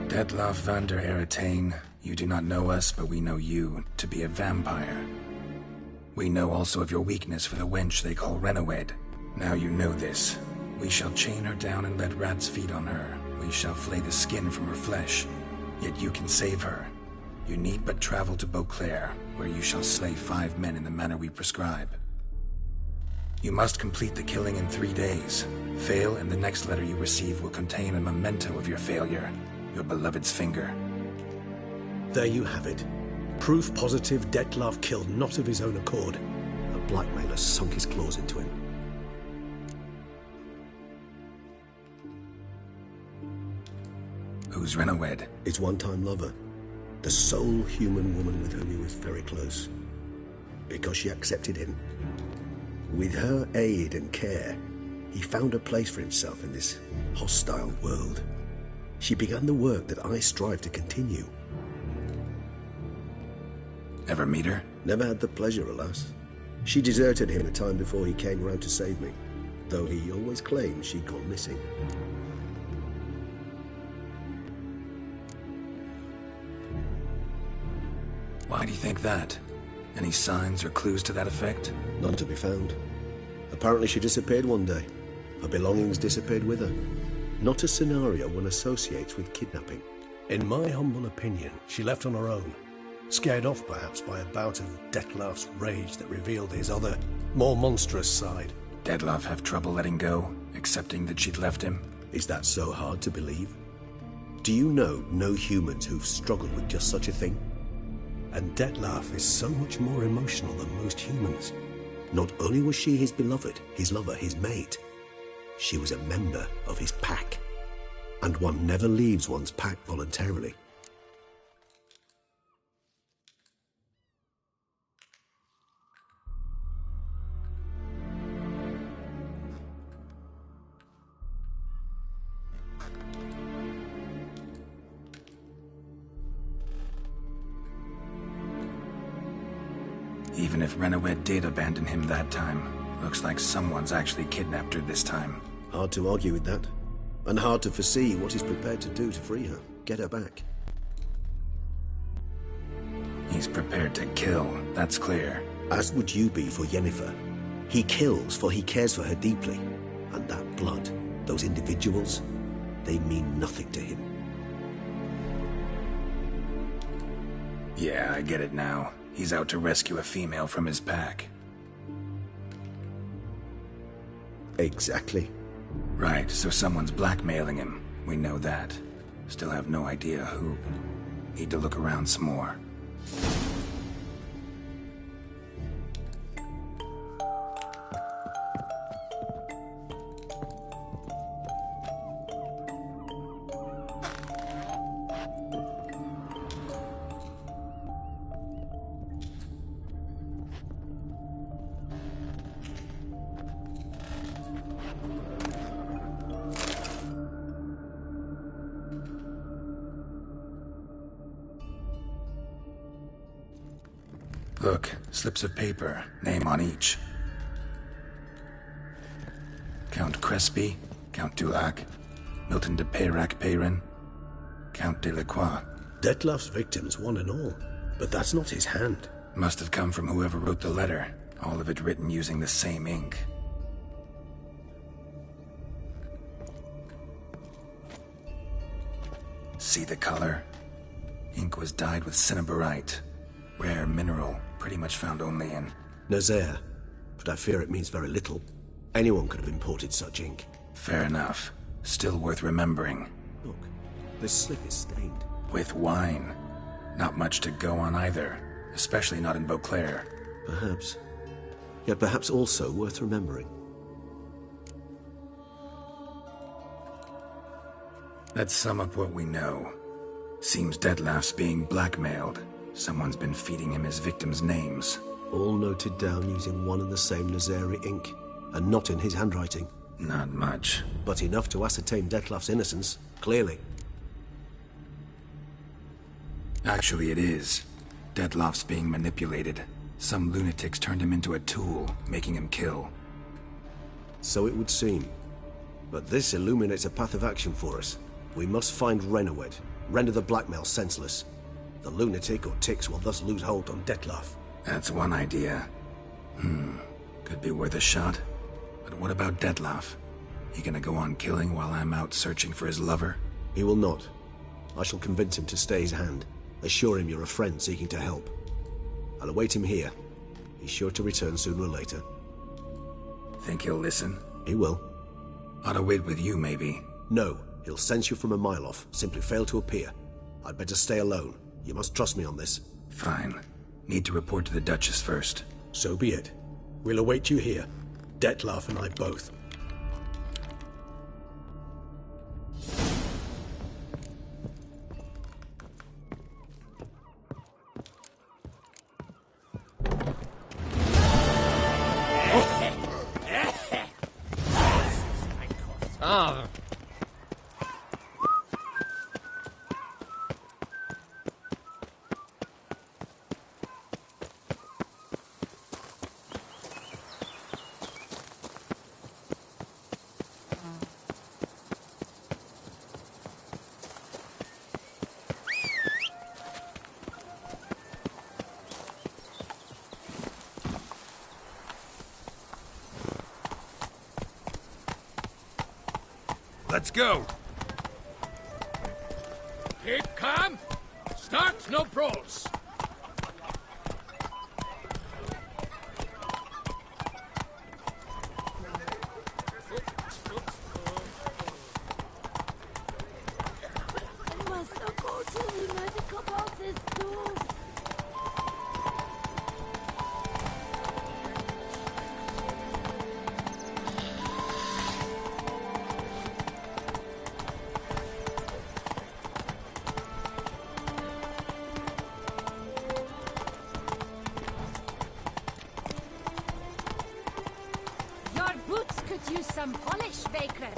Detloff van der Eretain, you do not know us, but we know you to be a vampire. We know also of your weakness for the wench they call Renawed. Now you know this. We shall chain her down and let rats feed on her. We shall flay the skin from her flesh. Yet you can save her. You need but travel to Beauclair, where you shall slay 5 men in the manner we prescribe. You must complete the killing in 3 days. Fail, and the next letter you receive will contain a memento of your failure. Your beloved's finger. There you have it. Proof positive Detlaff killed not of his own accord. A blackmailer sunk his claws into him. Who's Renawed? His one-time lover. The sole human woman with whom he was very close. Because she accepted him. With her aid and care, he found a place for himself in this hostile world. She began the work that I strive to continue. Ever meet her? Never had the pleasure, alas. She deserted him a time before he came round to save me, though he always claimed she'd gone missing. Why do you think that? Any signs or clues to that effect? None to be found. Apparently she disappeared one day. Her belongings disappeared with her. Not a scenario one associates with kidnapping. In my humble opinion, she left on her own. Scared off, perhaps, by a bout of Detlaff's rage that revealed his other, more monstrous side. Detlaff have trouble letting go, accepting that she'd left him? Is that so hard to believe? Do you know no humans who've struggled with just such a thing? And Detlaff is so much more emotional than most humans. Not only was she his beloved, his lover, his mate, she was a member of his pack. And one never leaves one's pack voluntarily. Even if Renawed did abandon him that time, looks like someone's actually kidnapped her this time. Hard to argue with that. And hard to foresee what he's prepared to do to free her, get her back. He's prepared to kill, that's clear. As would you be for Yennefer. He kills for he cares for her deeply. And that blood, those individuals, they mean nothing to him. Yeah, I get it now. He's out to rescue a female from his pack. Exactly. Right, so someone's blackmailing him. We know that. Still have no idea who. Need to look around some more. Look, slips of paper, name on each. Count Crespi, Count Dulac, Milton de Peyrac-Peyrin, Count Delacroix. Detlef's victims, one and all. But that's not his hand. Must have come from whoever wrote the letter. All of it written using the same ink. See the color? Ink was dyed with cinnabarite. Rare mineral, pretty much found only in... Nazaire. But I fear it means very little. Anyone could have imported such ink. Fair enough. Still worth remembering. Look, this slip is stained. With wine. Not much to go on either. Especially not in Beauclair. Perhaps. Yet perhaps also worth remembering. Let's sum up what we know. Seems Detlef's being blackmailed. Someone's been feeding him his victims' names. All noted down using one and the same Nazaire ink, and not in his handwriting. Not much. But enough to ascertain Detlef's innocence, clearly. Actually, it is. Detlef's being manipulated. Some lunatics turned him into a tool, making him kill. So it would seem. But this illuminates a path of action for us. We must find Renowed, render the blackmail senseless. The lunatic or ticks will thus lose hold on Detlef. That's one idea. Could be worth a shot. But what about Detlef? He gonna go on killing while I'm out searching for his lover? He will not. I shall convince him to stay his hand. Assure him you're a friend seeking to help. I'll await him here. He's sure to return sooner or later. Think he'll listen? He will. Ought to wait with you, maybe. No, he'll sense you from a mile off. Simply fail to appear. I'd better stay alone. You must trust me on this. Fine. Need to report to the Duchess first. So be it. We'll await you here. Detlef and I both. Ah. Let's go. Keep calm. Start no brawls. I must go to the medic about this too. Boots could use some polish, Baker.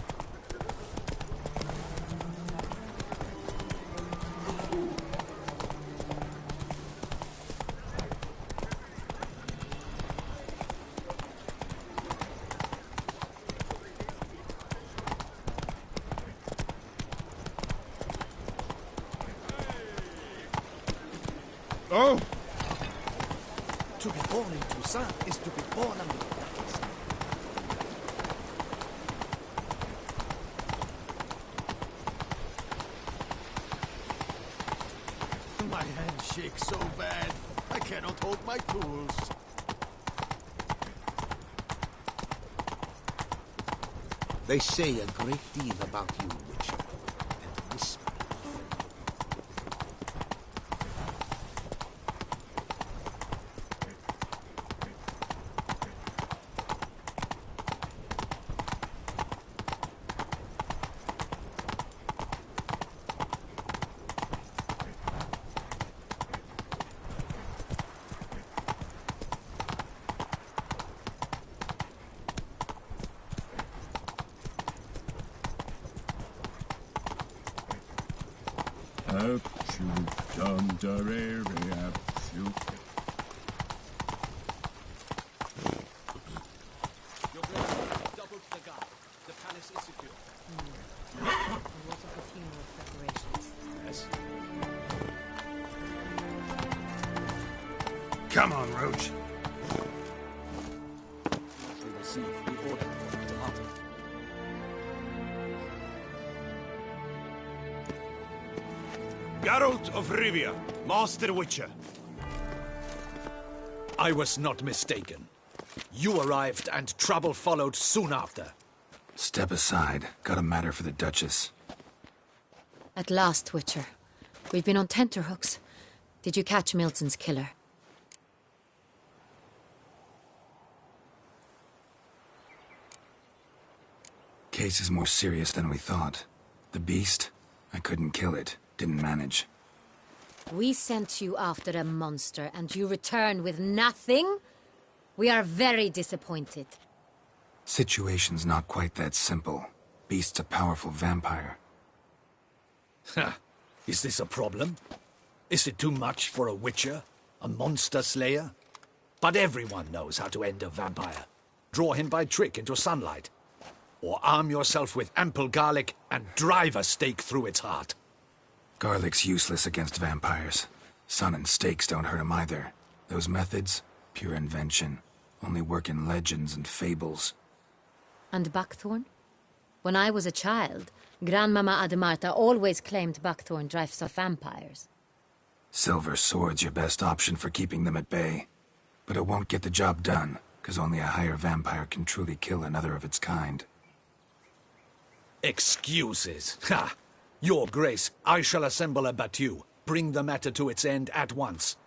Oh! To be born in Toussaint is to be born among the darkest. My hand shakes so bad, I cannot hold my tools. They say a great deal about you, Witcher, and whisper. Come on, Roach. Geralt of Rivia, Master Witcher. I was not mistaken. You arrived and trouble followed soon after. Step aside. Got a matter for the Duchess. At last, Witcher. We've been on tenterhooks. Did you catch Milton's killer? Case is more serious than we thought. The beast? I couldn't kill it. Didn't manage. We sent you after a monster, and you return with nothing? We are very disappointed. Situation's not quite that simple. Beast's a powerful vampire. Ha! Is this a problem? Is it too much for a witcher? A monster slayer? But everyone knows how to end a vampire. Draw him by trick into sunlight. Or arm yourself with ample garlic and drive a stake through its heart. Garlic's useless against vampires. Sun and stakes don't hurt him either. Those methods, pure invention. Only work in legends and fables. And buckthorn? When I was a child, Grandmama Ademarta always claimed buckthorn drives off vampires. Silver sword's your best option for keeping them at bay. But it won't get the job done, because only a higher vampire can truly kill another of its kind. Excuses. Ha! Your Grace, I shall assemble a battue. Bring the matter to its end at once.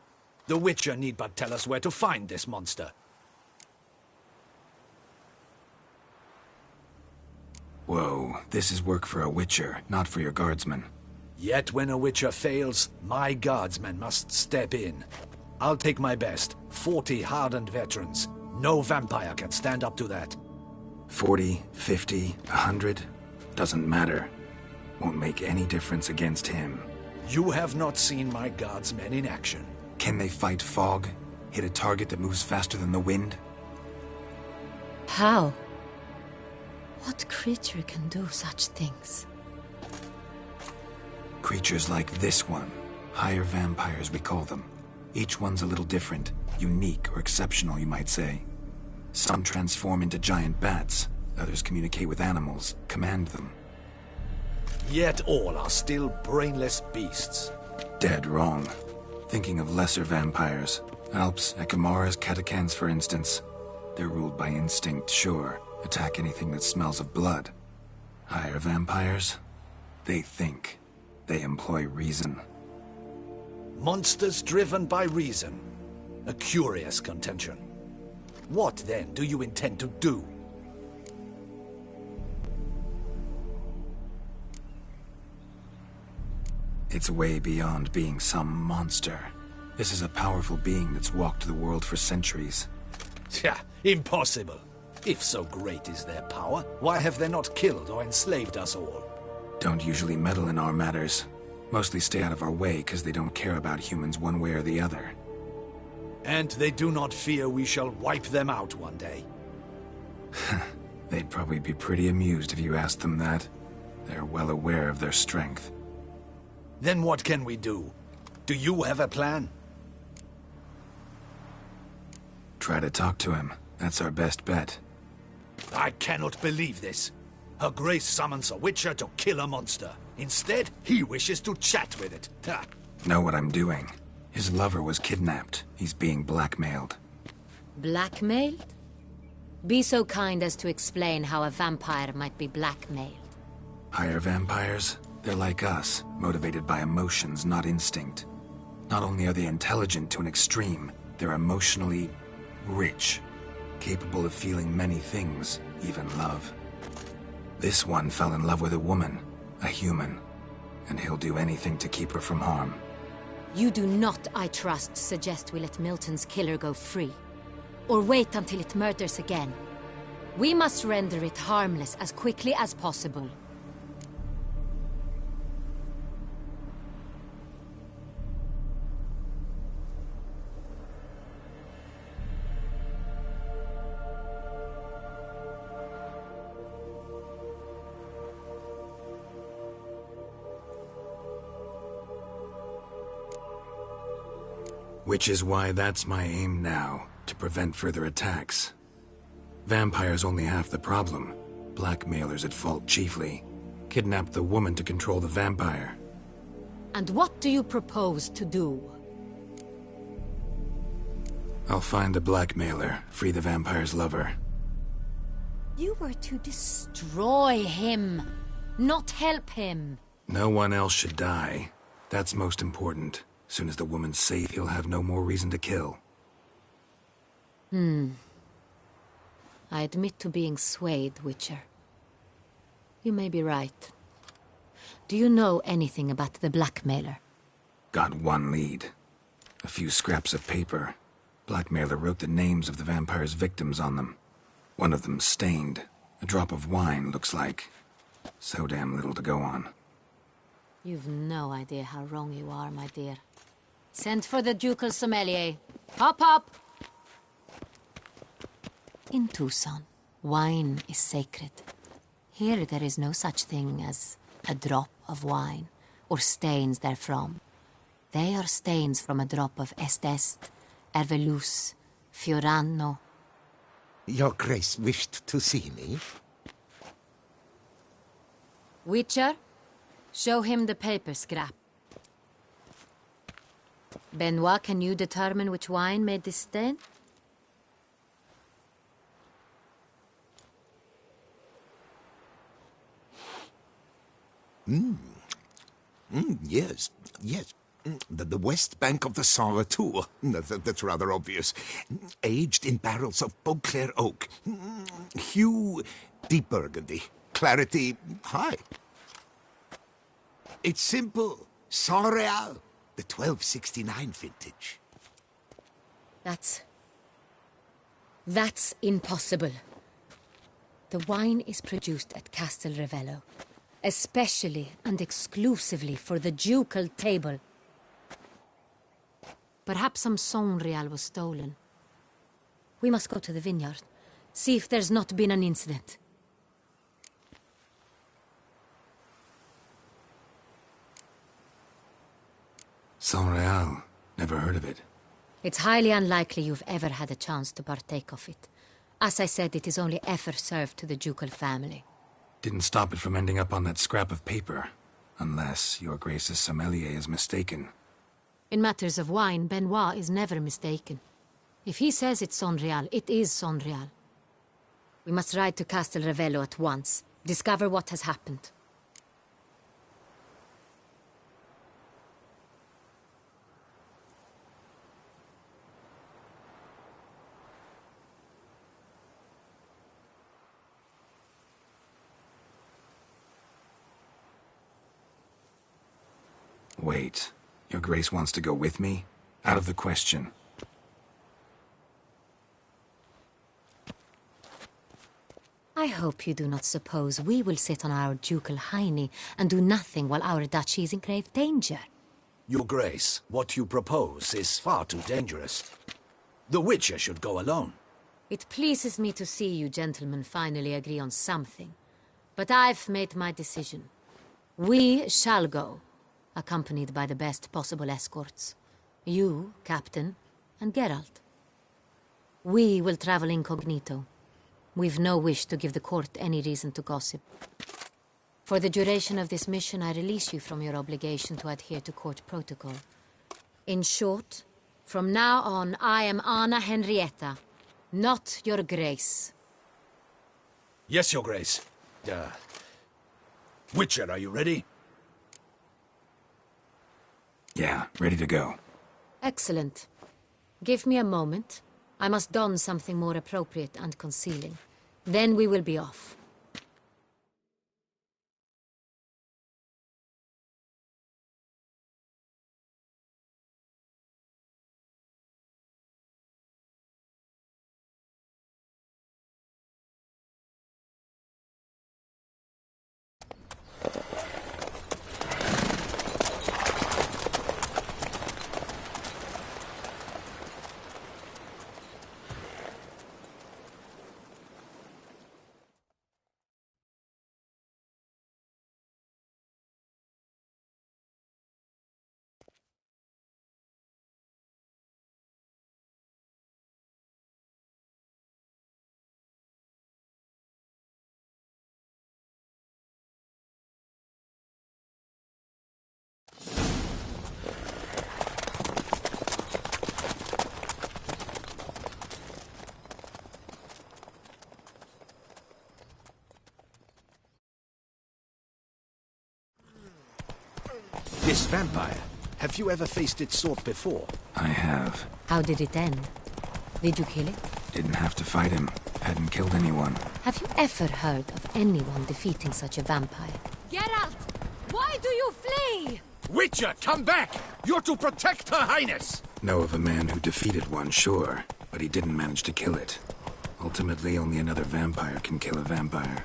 The Witcher need but tell us where to find this monster. Whoa, this is work for a Witcher, not for your guardsmen. Yet when a Witcher fails, my guardsmen must step in. I'll take my best. 40 hardened veterans. No vampire can stand up to that. 40, 50, 100? Doesn't matter. Won't make any difference against him. You have not seen my guardsmen in action. Can they fight fog? Hit a target that moves faster than the wind? How? What creature can do such things? Creatures like this one. Higher vampires, we call them. Each one's a little different. Unique or exceptional, you might say. Some transform into giant bats. Others communicate with animals, command them. Yet all are still brainless beasts. Dead wrong. Thinking of lesser vampires. Alps, Ekamaras, Catacans, for instance. They're ruled by instinct, sure. Attack anything that smells of blood. Higher vampires? They think. They employ reason. Monsters driven by reason. A curious contention. What, then, do you intend to do? It's way beyond being some monster. This is a powerful being that's walked the world for centuries. Tja, impossible. If so great is their power, why have they not killed or enslaved us all? Don't usually meddle in our matters. Mostly stay out of our way because they don't care about humans one way or the other. And they do not fear we shall wipe them out one day. They'd probably be pretty amused if you asked them that. They're well aware of their strength. Then what can we do? Do you have a plan? Try to talk to him. That's our best bet. I cannot believe this. Her Grace summons a Witcher to kill a monster. Instead, he wishes to chat with it. Ha. Know what I'm doing. His lover was kidnapped. He's being blackmailed. Blackmailed? Be so kind as to explain how a vampire might be blackmailed. Higher vampires? They're like us, motivated by emotions, not instinct. Not only are they intelligent to an extreme, they're emotionally rich, capable of feeling many things, even love. This one fell in love with a woman, a human, and he'll do anything to keep her from harm. You do not, I trust, suggest we let Milton's killer go free. Or wait until it murders again. We must render it harmless as quickly as possible. Which is why that's my aim now, to prevent further attacks. Vampires only half the problem. Blackmailers at fault chiefly. Kidnapped the woman to control the vampire. And what do you propose to do? I'll find the blackmailer, free the vampire's lover. You were to destroy him, not help him. No one else should die. That's most important. Soon as the woman's safe, he'll have no more reason to kill. I admit to being swayed, Witcher. You may be right. Do you know anything about the blackmailer? Got one lead. A few scraps of paper. Blackmailer wrote the names of the vampire's victims on them. One of them stained. A drop of wine, looks like. So damn little to go on. You've no idea how wrong you are, my dear. Send for the ducal sommelier. Hop, hop! In Tucson, wine is sacred. Here there is no such thing as a drop of wine, or stains therefrom. They are stains from a drop of Est, Ervelus, Fiorano. Your Grace wished to see me? Witcher, show him the paper scrap. Benoit, can you determine which wine made this stain? Yes, yes. The west bank of the Saint Retour. That's rather obvious. Aged in barrels of Beauclair oak. Hue, deep burgundy. Clarity, high. It's simple. Saint Real, the 1269 vintage. That's impossible. The wine is produced at Castel Ravello, especially and exclusively for the ducal table. Perhaps some Saint Real was stolen. We must go to the vineyard, see if there's not been an incident. Saint Real. Never heard of it. It's highly unlikely you've ever had a chance to partake of it. As I said, it is only ever served to the ducal family. Didn't stop it from ending up on that scrap of paper. Unless your Grace's sommelier is mistaken. In matters of wine, Benoit is never mistaken. If he says it's Saint Real, it is Saint Real. We must ride to Castel Ravello at once. Discover what has happened. Wait. Your Grace wants to go with me? Out of the question. I hope you do not suppose we will sit on our ducal hiney and do nothing while our duchy is in grave danger. Your Grace, what you propose is far too dangerous. The Witcher should go alone. It pleases me to see you gentlemen finally agree on something. But I've made my decision. We shall go, accompanied by the best possible escorts. You, Captain, and Geralt. We will travel incognito. We've no wish to give the court any reason to gossip. For the duration of this mission, I release you from your obligation to adhere to court protocol. In short, from now on, I am Anna Henrietta, not your Grace. Yes, Your Grace. Witcher, are you ready? Yeah, ready to go. Excellent. Give me a moment. I must don something more appropriate and concealing. Then we will be off. This vampire, have you ever faced its sort before? I have. How did it end? Did you kill it? Didn't have to fight him. Hadn't killed anyone. Have you ever heard of anyone defeating such a vampire? Geralt! Why do you flee? Witcher, come back! You're to protect Her Highness! Know of a man who defeated one, sure, but he didn't manage to kill it. Ultimately, only another vampire can kill a vampire.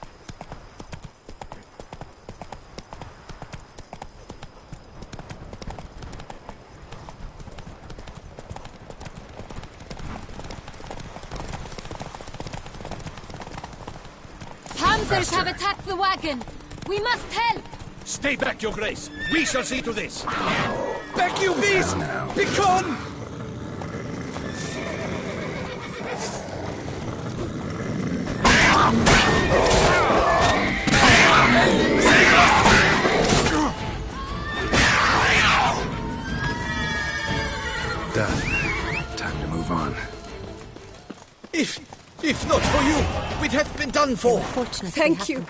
Panthers have attacked the wagon! We must help! Stay back, Your Grace! We shall see to this! Back, you beast! Be gone! Done. Time to move on. If not for you, we'd have been done for. Thank you.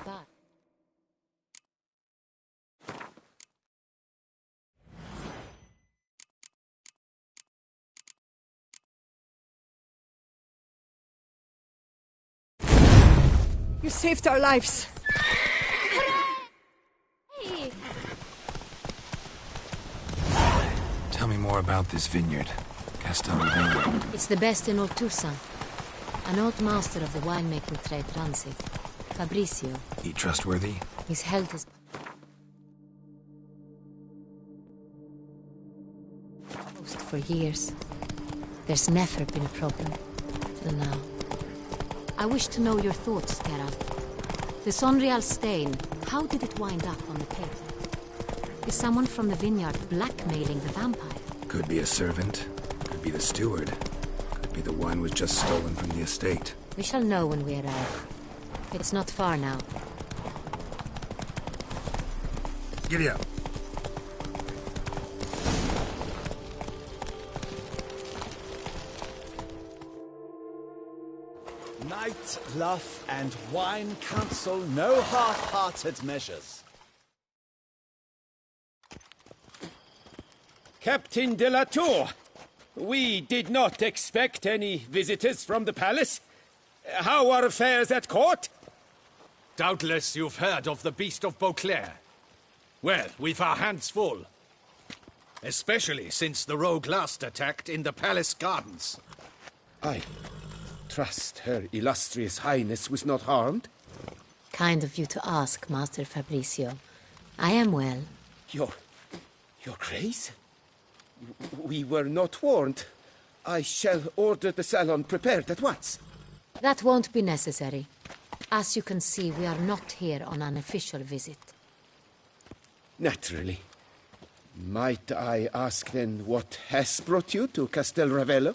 You saved our lives. Hey. Tell me more about this vineyard. Castelrovelo. It's the best in Ortusa. An old master of the winemaking trade runs it. Fabrizio. He trustworthy? He's held his post for years. There's never been a problem. Till now. I wish to know your thoughts, Geralt. The Sonreal stain, how did it wind up on the paper? Is someone from the vineyard blackmailing the vampire? Could be a servant. Could be the steward. Could be the wine was just stolen from the estate. We shall know when we arrive. It's not far now. Giddy up. Night, love, and wine counsel no half-hearted measures. Captain de la Tour, we did not expect any visitors from the palace. How are affairs at court? Doubtless you've heard of the Beast of Beauclair. Well, we've our hands full. Especially since the rogue last attacked in the palace gardens. I trust Her Illustrious Highness was not harmed? Kind of you to ask, Master Fabrizio. I am well. Your Grace? We were not warned. I shall order the salon prepared at once. That won't be necessary. As you can see, we are not here on an official visit. Naturally. Might I ask then what has brought you to Castel Ravello?